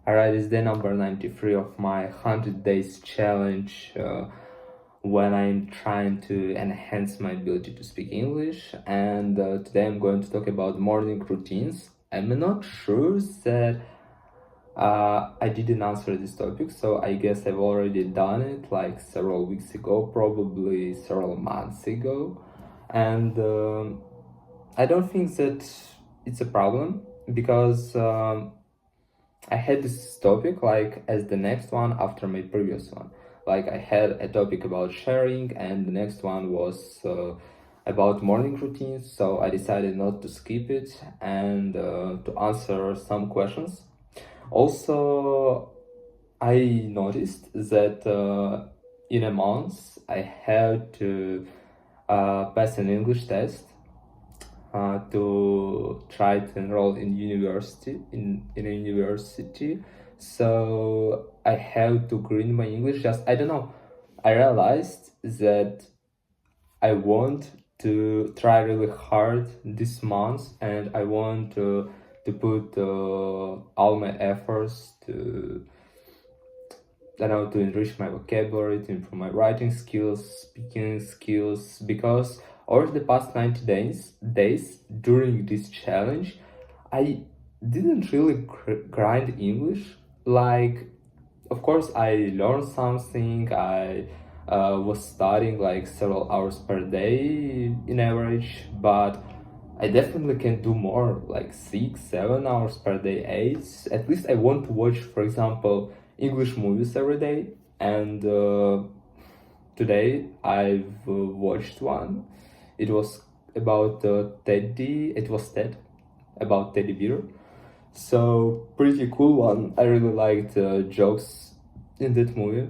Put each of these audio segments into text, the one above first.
Alright, it's day number 93 of my 100 days challenge when I'm trying to enhance my ability to speak English. And today I'm going to talk about morning routines. I'm not sure that I didn't answer this topic, so I guess I've already done it like several weeks ago, probably several months ago. And I don't think that it's a problem because I had this topic like as the next one after my previous one. Like I had a topic about sharing, and the next one was about morning routines. So I decided not to skip it and to answer some questions. Also, I noticed that in a month I had to pass an English test to try to enroll in a university. So I have to green my English. Just I don't know. I realized that I want to try really hard this month, and I want to put all my efforts to to enrich my vocabulary, to improve my writing skills, speaking skills, because over the past 90 days during this challenge, I didn't really grind English. Like, of course, I learned something. I was studying like several hours per day in average, but I definitely can do more, like 6, 7 hours per day, 8. At least I want to watch, for example, English movies every day. And today I've watched one. It was about Teddy. It was Ted, about Teddy Bear. So pretty cool one. I really liked jokes in that movie.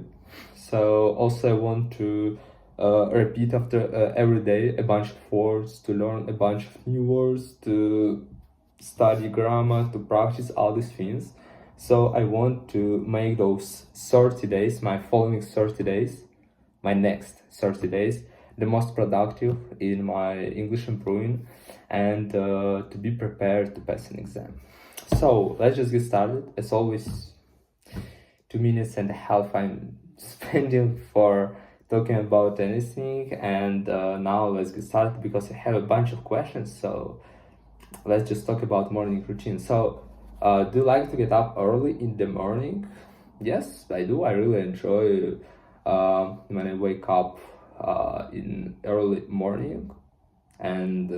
So also I want to repeat after every day a bunch of words, to learn a bunch of new words, to study grammar, to practice all these things. So I want to make those 30 days, my following 30 days, my next 30 days, the most productive in my English improving, and to be prepared to pass an exam. So let's just get started. As always, 2 minutes and a half I'm spending for talking about anything, and now let's get started because I have a bunch of questions. So let's just talk about morning routine. So do you like to get up early in the morning? Yes, I do. I really enjoy when I wake up in early morning, and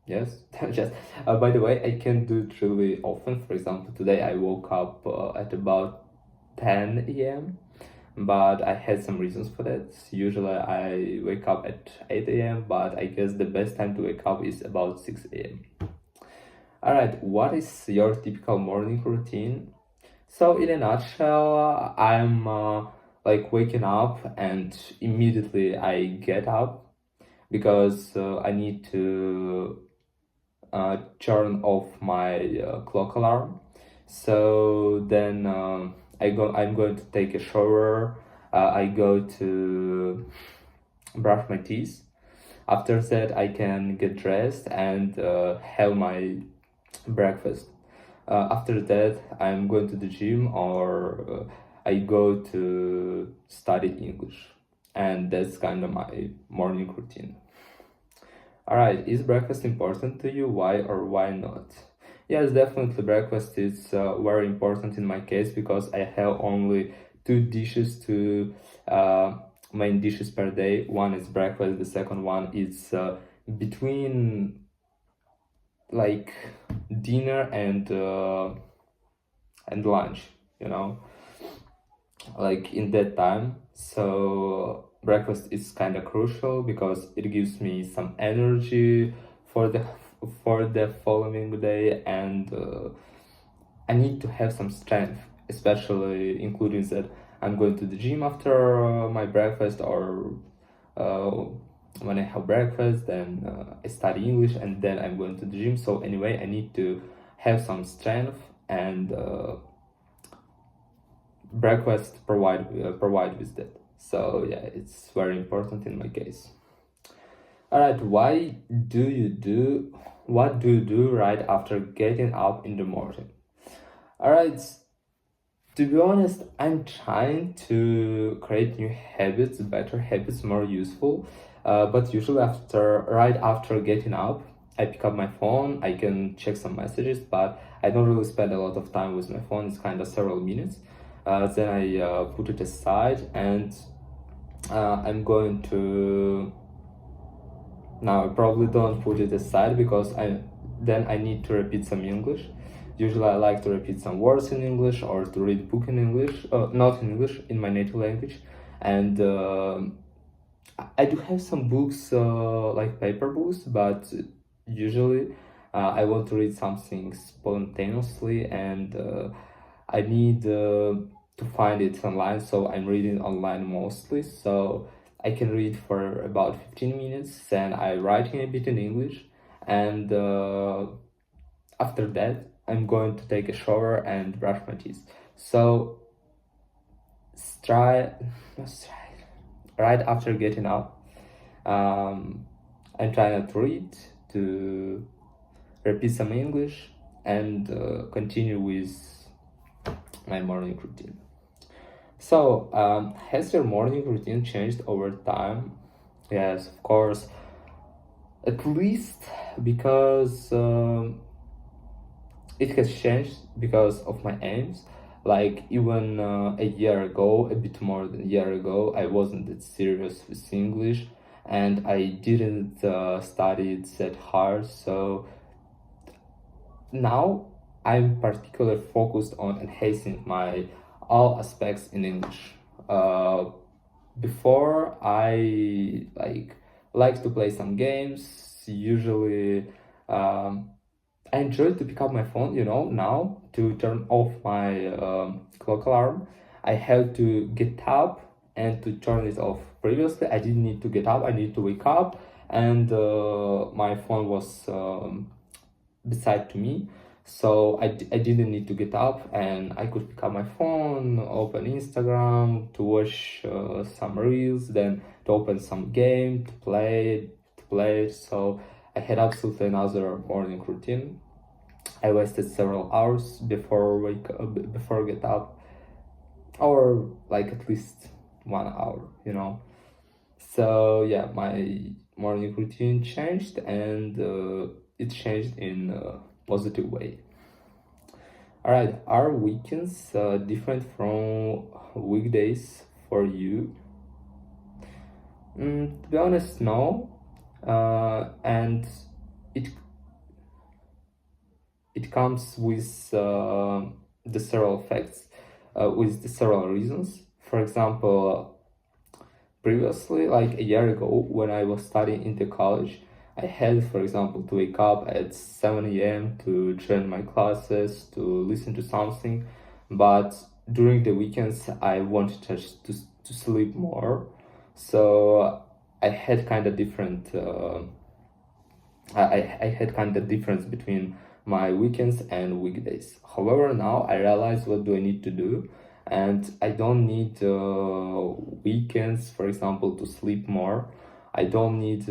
yes, just by the way, I can do it really often. For example, today I woke up at about 10 a.m., but I had some reasons for that. Usually I wake up at 8 a.m., but I guess the best time to wake up is about 6 a.m. All right, what is your typical morning routine? So in a nutshell, I'm like waking up and immediately I get up because I need to turn off my clock alarm. So then I'm going to take a shower. I go to brush my teeth. After that, I can get dressed and have my breakfast. After that, I'm going to the gym, or I go to study English, and that's kind of my morning routine. All right, is breakfast important to you? Why or why not? Yes, definitely breakfast is very important in my case because I have only two dishes to main dishes per day. One is breakfast, the second one is between like dinner and lunch, you know, like in that time. So breakfast is kind of crucial because it gives me some energy for the following day, and I need to have some strength, especially including that I'm going to the gym after my breakfast, or uh, when I have breakfast, then I study English, and then I'm going to the gym. So anyway, I need to have some strength, and breakfast provide with that. So yeah, it's very important in my case. All right, what do you do right after getting up in the morning? Alright, to be honest, I'm trying to create new habits, better habits, more useful. But usually right after getting up, I pick up my phone. I can check some messages, but I don't really spend a lot of time with my phone. It's kind of several minutes. Then I put it aside, and I'm going to. Now I probably don't put it aside because I need to repeat some English. Usually I like to repeat some words in English or to read book in English, not in English, in my native language. And I do have some books, like paper books, but usually I want to read something spontaneously, and I need to find it online, so I'm reading online mostly. So I can read for about 15 minutes, then I writing a bit in English, and after that I'm going to take a shower and brush my teeth. So try, right after getting up, I'm trying to read, to repeat some English, and continue with my morning routine. So, has your morning routine changed over time? Yes, of course. At least because it has changed because of my aims. Like even a year ago, a bit more than a year ago, I wasn't that serious with English, and I didn't study it that hard. So now I'm particularly focused on enhancing my all aspects in English. Before I like to play some games. Usually, I enjoy to pick up my phone. Now to turn off my clock alarm, I have to get up and to turn it off. Previously, I didn't need to get up. I need to wake up, and my phone was beside to me, so I didn't need to get up, and I could pick up my phone, open Instagram to watch some reels, then to open some game to play. So I had absolutely another morning routine. I wasted several hours before get up, or like at least 1 hour. So yeah, my morning routine changed, and it changed in a positive way. All right, are weekends different from weekdays for you? To be honest, no. And it it comes with the several facts, with the several reasons. For example, previously, like a year ago, when I was studying in the college, I had, for example, to wake up at 7 a.m. to join my classes, to listen to something. But during the weekends, I wanted to sleep more. So I had kind of different. I had kind of difference between my weekends and weekdays. However, now I realize what do I need to do, and I don't need weekends, for example, to sleep more. I don't need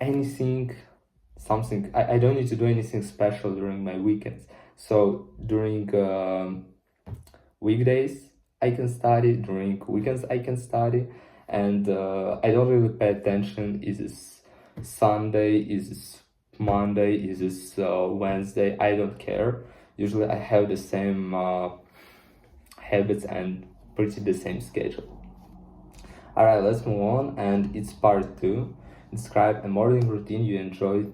anything, something. I don't need to do anything special during my weekends. So during weekdays, I can study. During weekends, I can study, and I don't really pay attention. Is this Sunday? Is this Monday? Is this Wednesday? I don't care. Usually, I have the same habits and pretty the same schedule. All right, let's move on, and it's part two. Describe a morning routine you enjoy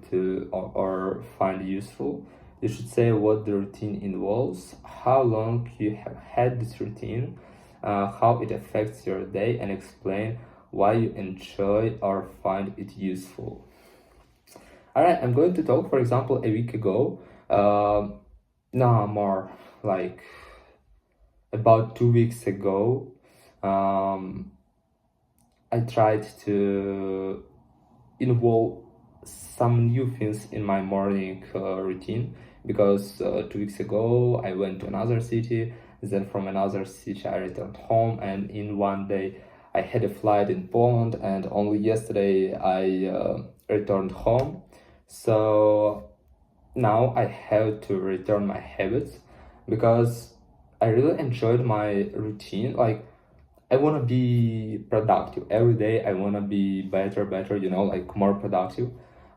or find useful. You should say what the routine involves, how long you have had this routine, how it affects your day, and explain why you enjoy or find it useful. All right, I'm going to talk, for example, a week ago. No, more like about 2 weeks ago. I tried to involve some new things in my morning routine, because 2 weeks ago I went to another city, then from another city I returned home, and in one day I had a flight in Poland, and only yesterday I returned home. So now I have to return my habits because I really enjoyed my routine. Like, I want to be productive every day. I want to be better, like more productive.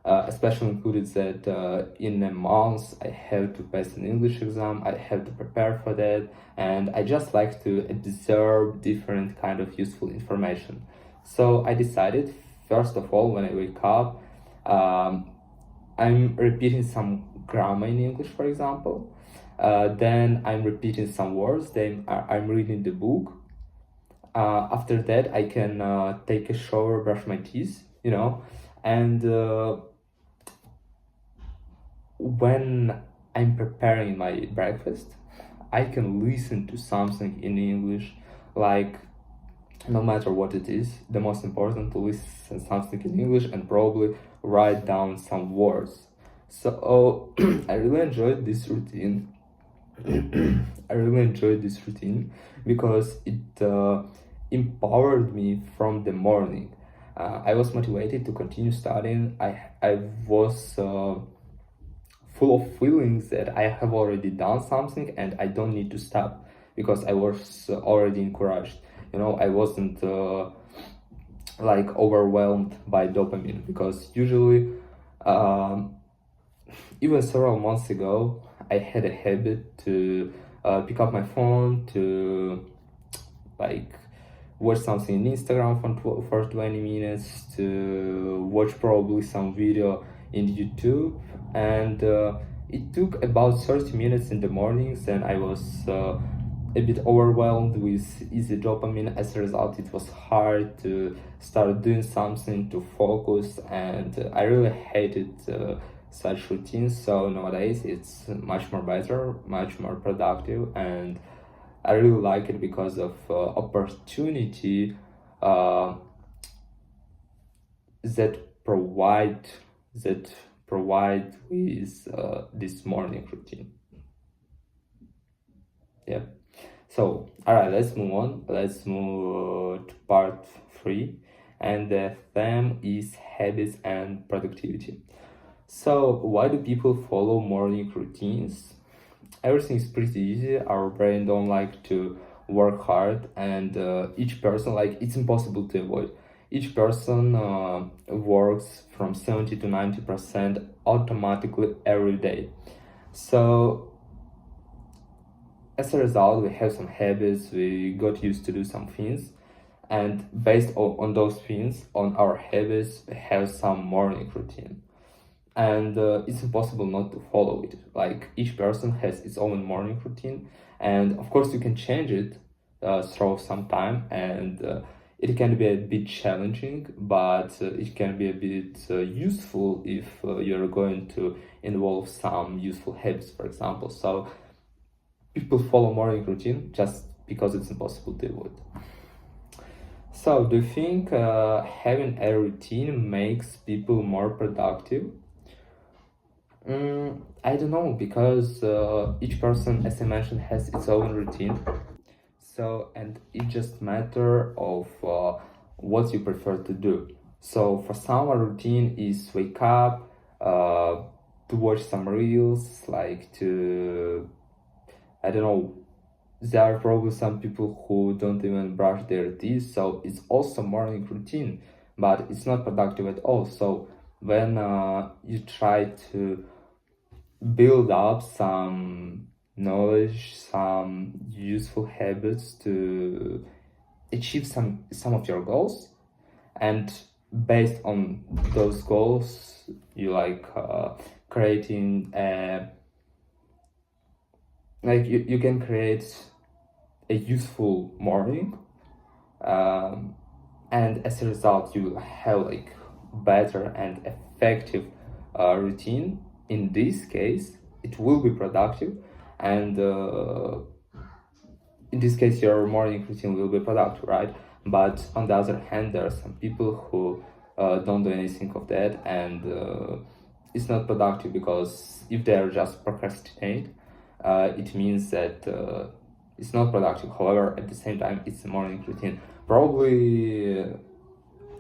Especially included that in a month I have to pass an English exam. I have to prepare for that, and I just like to observe different kind of useful information. So I decided, first of all, when I wake up, I'm repeating some grammar in English, for example. Then I'm repeating some words. Then I'm reading the book. After that, I can take a shower, brush my teeth, and when I'm preparing my breakfast, I can listen to something in English, like no matter what it is, the most important to listen something in English and probably write down some words. So I really enjoyed this routine. I really enjoyed this routine because it empowered me from the morning. I was motivated to continue studying. I was full of feelings that I have already done something and I don't need to stop because I was already encouraged. I wasn't like overwhelmed by dopamine because usually, even several months ago, I had a habit to pick up my phone to like watch something on Instagram for 20 minutes, to watch probably some video in YouTube, and it took about 30 minutes in the mornings, and I was a bit overwhelmed with easy dopamine. As a result, it was hard to start doing something, to focus, and I really hated such routines. So nowadays it's much more better, much more productive, and I really like it because of opportunity uh, that provide that provide with this morning routine. Yeah. So, all right, let's move on. Let's move to part 3, and the theme is habits and productivity. So, why do people follow morning routines? Everything is pretty easy. Our brain don't like to work hard, and each person, like, it's impossible to avoid. Each person works from 70 to 90% automatically every day. So as a result, we have some habits, we got used to do some things, and based on those things, on our habits, we have some morning routine. And it's impossible not to follow it. Like, each person has its own morning routine, and of course you can change it through some time, and it can be a bit challenging, but it can be a bit useful if you're going to involve some useful habits, for example. So people follow morning routine just because it's impossible to avoid. So do you think having a routine makes people more productive? I don't know, because each person, as I mentioned, has its own routine. So, and it just matter of what you prefer to do. So for some, a routine is wake up, to watch some reels, like to, I don't know, there are probably some people who don't even brush their teeth, so it's also morning routine, but it's not productive at all. So when you try to build up some knowledge, some useful habits to achieve some of your goals, and based on those goals, you like creating a, like you can create a useful morning, and as a result you have like better and effective routine. In this case it will be productive, and in this case your morning routine will be productive, right? But on the other hand, there are some people who don't do anything of that, and it's not productive, because if they're just procrastinate, it means that it's not productive. However, at the same time, it's a morning routine. Probably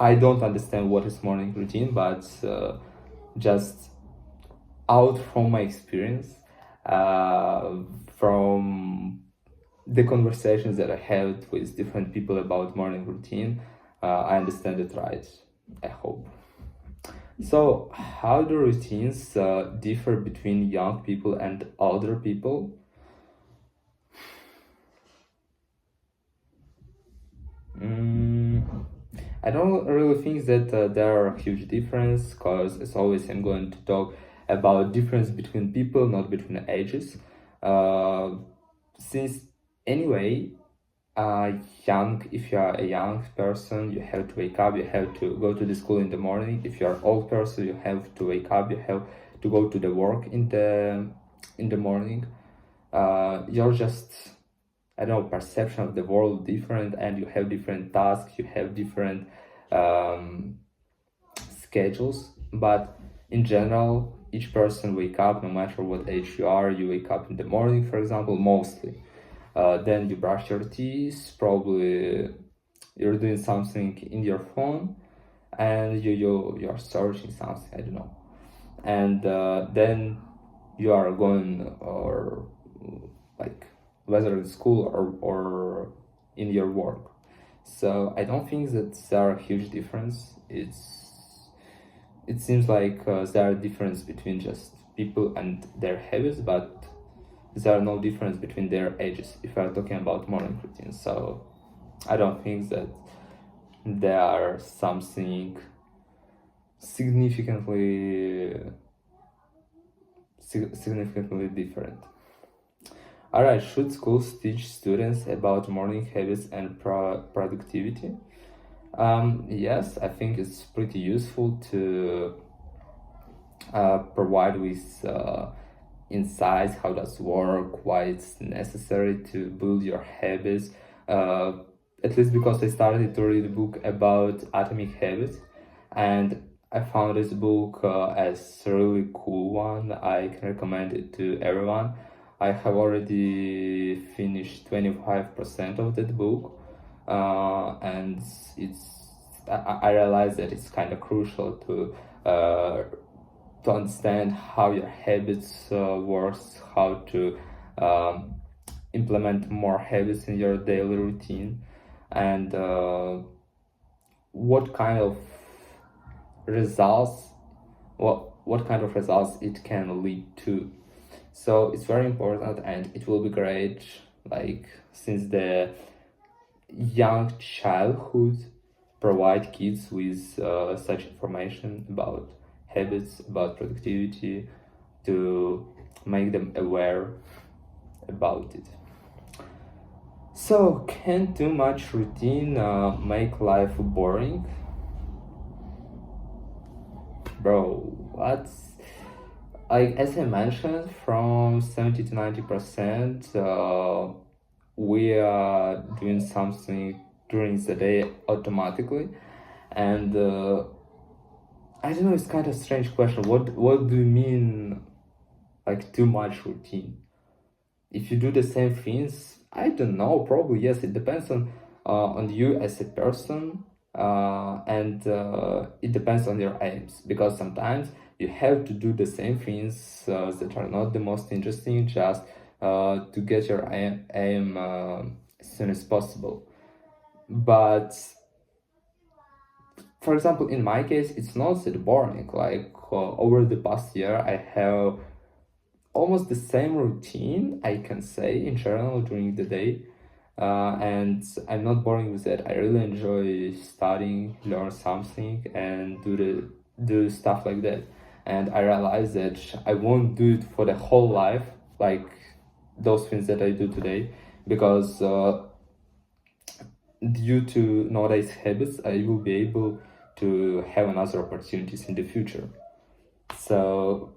I don't understand what is morning routine, but just out from my experience, from the conversations that I had with different people about morning routine. I understand it right, I hope. So, how do routines differ between young people and older people? I don't really think that there are huge difference, because as always I'm going to talk about difference between people, not between ages. Since anyway, if you are a young person, you have to wake up, you have to go to the school in the morning. If you are old person, you have to wake up, you have to go to the work in the morning. You're just, I don't know, perception of the world different, and you have different tasks, you have different schedules. But in general, each person wake up, no matter what age you are. You wake up in the morning, for example, mostly. Then you brush your teeth, probably you're doing something in your phone, and you're searching something, I don't know. And then you are going, or like, whether in school or in your work. So I don't think that there are a huge difference. It seems like there are difference between just people and their habits, but there are no difference between their ages if we are talking about morning routines. So I don't think that there are something significantly different. Alright, should schools teach students about morning habits and productivity? Yes, I think it's pretty useful to provide with insights, how does work, why it's necessary to build your habits. At least because I started to read a book about atomic habits, and I found this book as a really cool one. I can recommend it to everyone. I have already finished 25% of that book, and I realized that it's kind of crucial to understand how your habits works, how to implement more habits in your daily routine, and what kind of results it can lead to. So it's very important, and it will be great, like, since the young childhood, provide kids with such information about habits, about productivity, to make them aware about it. So, can too much routine make life boring? Bro, what's, like, as I mentioned, from 70 to 90%, we are doing something during the day automatically, and I don't know, it's kind of strange question. What do you mean, like, too much routine? If you do the same things, I don't know, probably yes. It depends on you as a person, and it depends on your aims, because sometimes you have to do the same things that are not the most interesting, just to get your aim as soon as possible. But for example, in my case, it's not that boring. Like, over the past year, I have almost the same routine, I can say, in general, during the day, and I'm not boring with that. I really enjoy studying, learn something, and do stuff like that. And I realize that I won't do it for the whole life, like those things that I do today, because due to nowadays habits, I will be able to have another opportunities in the future. So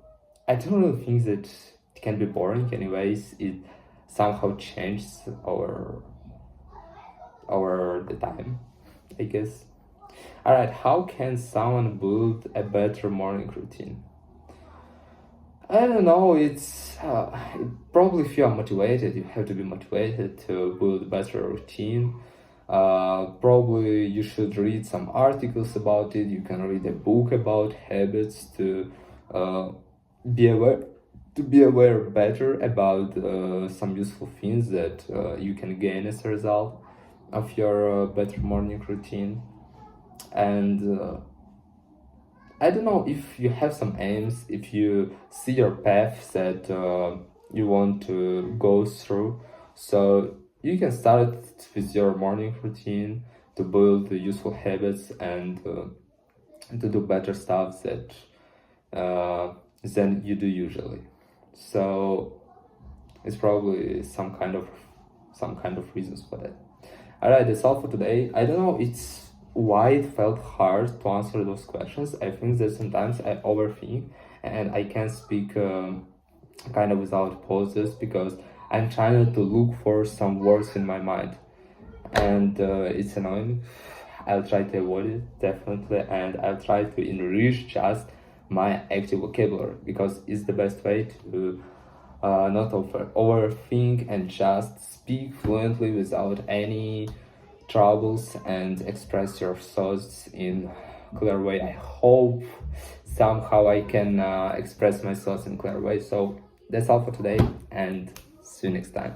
I don't really think that it can be boring. Anyways, it somehow changes over the time, I guess. All right, how can someone build a better morning routine? I don't know. Probably, if you are motivated, you have to be motivated to build a better routine. Probably you should read some articles about it. You can read a book about habits to be aware to be aware better about some useful things that you can gain as a result of your better morning routine. And I don't know if you have some aims, if you see your path that you want to go through. So you can start with your morning routine to build the useful habits and to do better stuff that than you do usually. So it's probably some kind of reasons for that. Alright, that's all for today. I don't know it's why it felt hard to answer those questions. I think that sometimes I overthink and I can't speak kind of without pauses because I'm trying to look for some words in my mind, and it's annoying. I'll try to avoid it definitely, and I'll try to enrich just my active vocabulary because it's the best way to not overthink and just speak fluently without any troubles and express your thoughts in clear way. I hope somehow I can express my thoughts in clear way. So that's all for today, and see you next time.